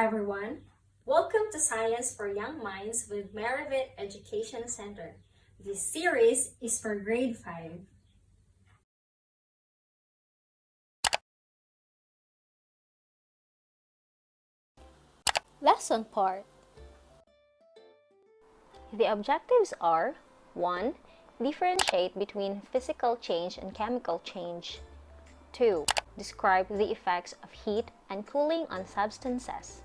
everyone. Welcome to Science for Young Minds with Merivit Education Center. This series is for grade 5. Lesson part. The objectives are 1. Differentiate between physical change and chemical change. 2. Describe the effects of heat and cooling on substances.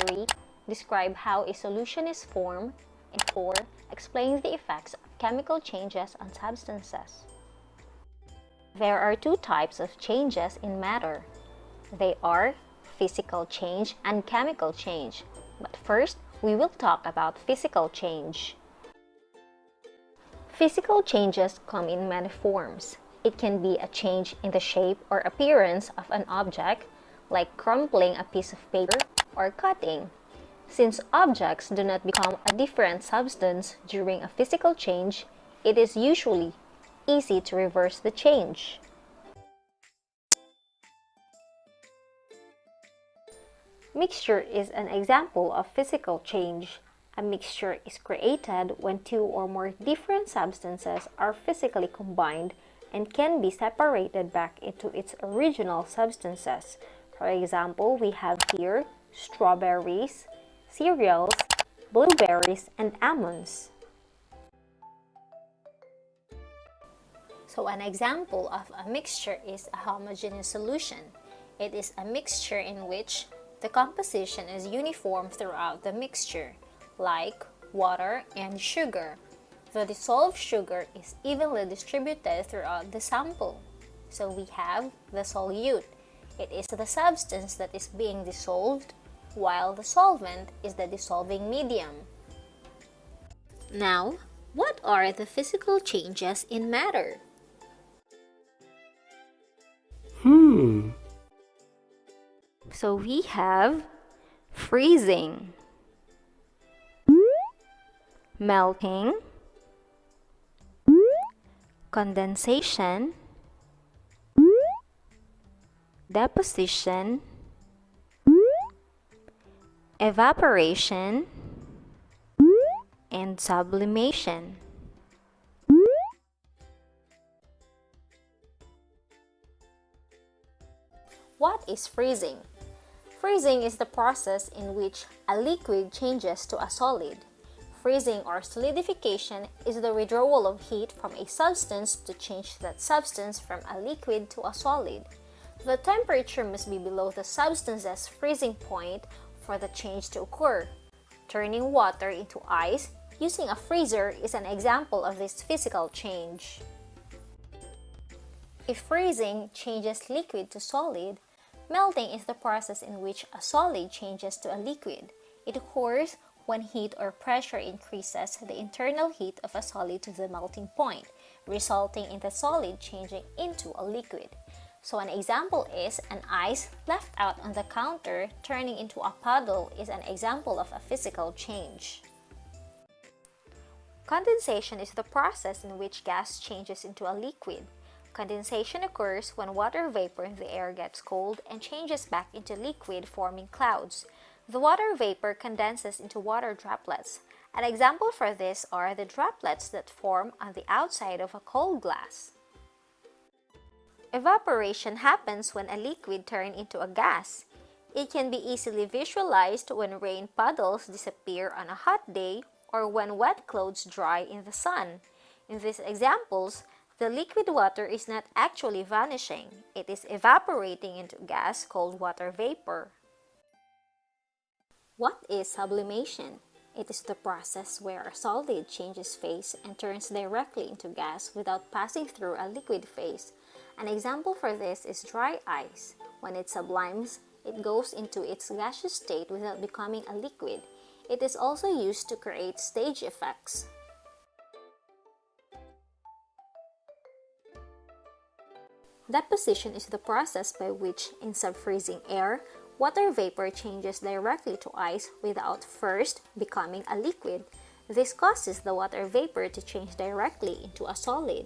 3. Describe how a solution is formed. And 4. Explain the effects of chemical changes on substances. There are two types of changes in matter. They are physical change and chemical change. But first, we will talk about physical change. Physical changes come in many forms. It can be a change in the shape or appearance of an object, like crumpling a piece of paper or cutting. Since objects do not become a different substance during a physical change, it is usually easy to reverse the change. Mixture is an example of physical change. A mixture is created when two or more different substances are physically combined and can be separated back into its original substances. For example, we have here strawberries, cereals, blueberries, and almonds. So an example of a mixture is a homogeneous solution. It is a mixture in which the composition is uniform throughout the mixture, like water and sugar. The dissolved sugar is evenly distributed throughout the sample. So we have the solute. It is the substance that is being dissolved, while the solvent is the dissolving medium. Now, what are the physical changes in matter? So we have freezing, melting, condensation, deposition, evaporation, and sublimation. What is freezing? Freezing is the process in which a liquid changes to a solid. Freezing or solidification is the withdrawal of heat from a substance to change that substance from a liquid to a solid. The temperature must be below the substance's freezing point for the change to occur. Turning water into ice using a freezer is an example of this physical change. If freezing changes liquid to solid, melting is the process in which a solid changes to a liquid. It occurs when heat or pressure increases the internal heat of a solid to the melting point, resulting in the solid changing into a liquid. So an example is an ice left out on the counter turning into a puddle is an example of a physical change. Condensation is the process in which gas changes into a liquid. Condensation occurs when water vapor in the air gets cold and changes back into liquid, forming clouds. The water vapor condenses into water droplets. An example for this are the droplets that form on the outside of a cold glass. Evaporation happens when a liquid turns into a gas. It can be easily visualized when rain puddles disappear on a hot day or when wet clothes dry in the sun. In these examples, the liquid water is not actually vanishing. It is evaporating into gas called water vapor. What is sublimation? It is the process where a solid changes phase and turns directly into gas without passing through a liquid phase. An example for this is dry ice. When it sublimes, it goes into its gaseous state without becoming a liquid. It is also used to create stage effects. Deposition is the process by which, in subfreezing air, water vapor changes directly to ice without first becoming a liquid. This causes the water vapor to change directly into a solid.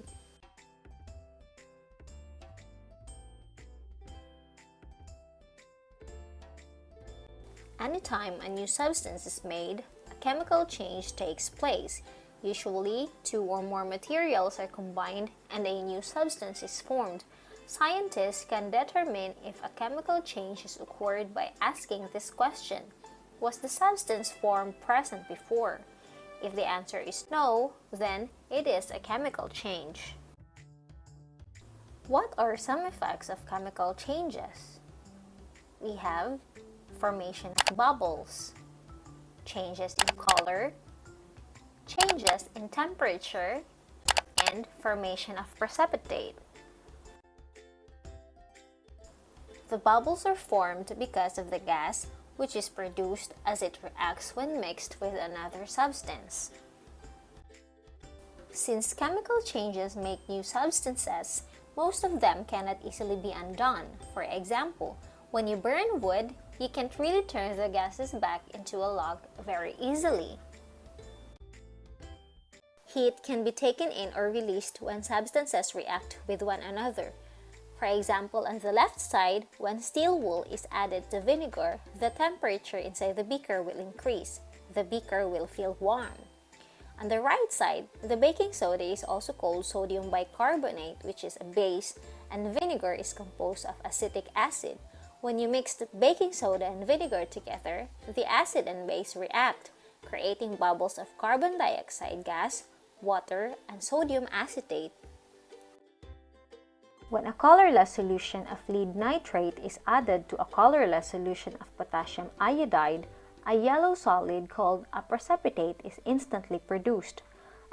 Anytime a new substance is made, a chemical change takes place. Usually, two or more materials are combined and a new substance is formed. Scientists can determine if a chemical change has occurred by asking this question: was the substance formed present before? If the answer is no, then it is a chemical change. What are some effects of chemical changes? We have formation of bubbles, changes in color, changes in temperature, and formation of precipitate. The bubbles are formed because of the gas which is produced as it reacts when mixed with another substance. Since chemical changes make new substances, most of them cannot easily be undone. For example, when you burn wood, you can't really turn the gases back into a log very easily. Heat can be taken in or released when substances react with one another. For example, on the left side, when steel wool is added to vinegar, the temperature inside the beaker will increase. The beaker will feel warm. On the right side, the baking soda is also called sodium bicarbonate, which is a base, and vinegar is composed of acetic acid. When you mix the baking soda and vinegar together, the acid and base react, creating bubbles of carbon dioxide gas, water, and sodium acetate. When a colorless solution of lead nitrate is added to a colorless solution of potassium iodide, a yellow solid called a precipitate is instantly produced.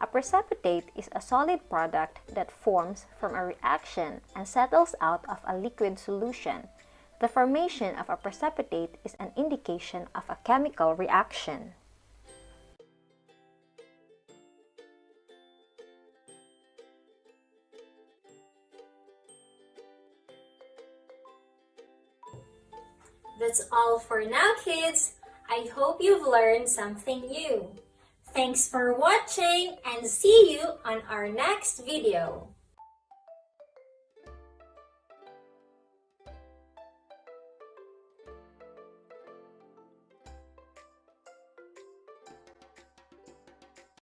A precipitate is a solid product that forms from a reaction and settles out of a liquid solution. The formation of a precipitate is an indication of a chemical reaction. That's all for now, kids. I hope you've learned something new. Thanks for watching and see you on our next video.